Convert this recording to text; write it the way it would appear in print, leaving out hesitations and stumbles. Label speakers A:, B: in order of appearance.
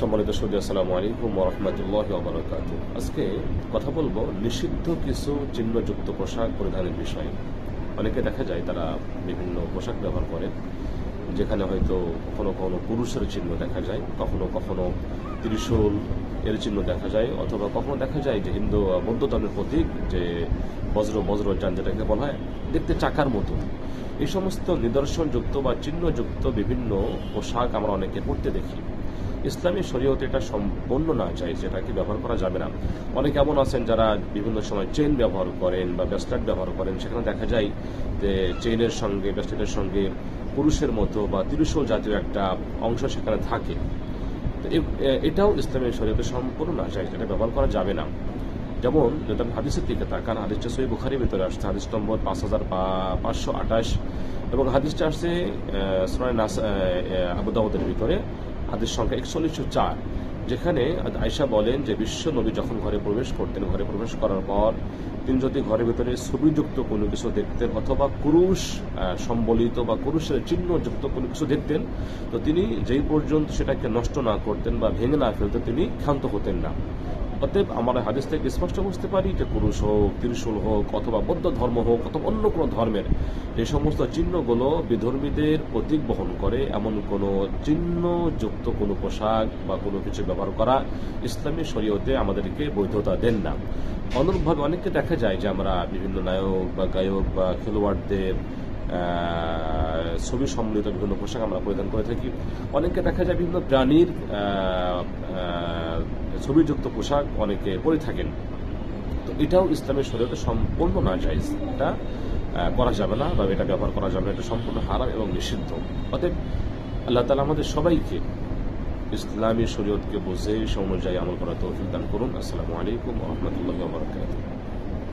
A: সম্মানিত সুদী, আসসালামু আলাইকুম ওয়া রাহমাতুল্লাহি ওয়া বারাকাতুহু। আজকে কথা বলবো নিষিদ্ধ কিছু চিহ্নযুক্ত পোশাক পরিধানের বিষয়ে। অনেকে দেখা যায় তারা বিভিন্ন পোশাক ব্যবহার করে, যেখানে হয়তো কখনো কখনো পুরুষের চিহ্ন দেখা যায়, কখনো কখনো ত্রিশূল এর চিহ্ন দেখা যায়, অথবা কখনো দেখা যায় যে হিন্দু বৌদ্ধ ধর্মের প্রতীক যে বজ্রযান যেটাকে বলা হয়, দেখতে চাকার মতো। এই সমস্ত নিদর্শনযুক্ত বা চিহ্নযুক্ত বিভিন্ন পোশাক আমরা অনেকে পড়তে দেখি। ইসলামী শরীয়তে এটা সম্পূর্ণ না চাই, যেটাকে ব্যবহার করা যাবে না। অনেকে এমন আছেন যারা বিভিন্ন সময় চেইন ব্যবহার করেন বা ব্রেসলেট ব্যবহার করেন, সেখানে দেখা যায় যে চেইনের সঙ্গে ব্রেসলেটের সঙ্গে পুরুষের মতো বা ত্রিশূল জাতীয় একটা অংশ সেখানে থাকে। তো এটাও ইসলামী শরীয়তে সম্পূর্ণ না চাই, এটা ব্যবহার করা যাবে না। যেমন যদি আমি হাদিসের দিকে তাকান, হাদিসটা সহিহ বুখারীর ভিতরে আসছে, হাদিস নম্বর 5528, এবং হাদিসটা আসছে সুনান আবু দাউদের ভিতরে হাদিস সংখ্যা 4104, যেখানে আয়েশা বলেন যে বিশ্ব নবী যখন ঘরে প্রবেশ করতেন, ঘরে প্রবেশ করার পর তিনি যদি ঘরের ভিতরে ছবিযুক্ত কোনো কিছু দেখতেন অথবা কুরুশ সম্বলিত বা কুরুশের চিহ্নযুক্ত কোনো কিছু দেখতেন, তো তিনি যেই পর্যন্ত সেটাকে নষ্ট না করতেন বা ভেঙে না ফেলতেন তিনি ক্ষান্ত হতেন না। অতএব আমরা হাদিস থেকে স্পষ্ট বুঝতে পারি যে পুরুষ হোক, ত্রিশূল হোক, অথবা বৌদ্ধ ধর্ম হোক, অথবা অন্য কোনো ধর্মের এই সমস্ত চিহ্নগুলো বিধর্মীদের প্রতীক বহন করে এমন কোনো চিহ্নযুক্ত কোনো পোশাক বা কোনো কিছু ব্যবহার করা ইসলামী শরীয়তে আমাদেরকে বৈধতা দেন না। অনুরূপভাবে অনেককে দেখা যায় যে আমরা বিভিন্ন নায়ক বা গায়ক বা খেলোয়াড়দের ছবি সম্মিলিত বিভিন্ন পোশাক আমরা পরিধান করে থাকি। অনেকে দেখা যায় বিভিন্ন প্রাণীর ছবিযুক্ত পোশাক অনেকে পরে থাকেন। তো এটাও ইসলামের শরীয়তে সম্পূর্ণ নাজায়েজ, এটা করা যাবে না বা এটা ব্যবহার করা যাবে না, এটা সম্পূর্ণ হারাম এবং নিষিদ্ধ। অতএব আল্লাহ তাআলা আমাদের সবাইকে ইসলামী শরীয়তকে বুঝে সে অনুযায়ী আমল করার তৌফিক দান করুন। আসসালামু আলাইকুম ওয়া রাহমাতুল্লাহি ওয়া বারাকাতুহু।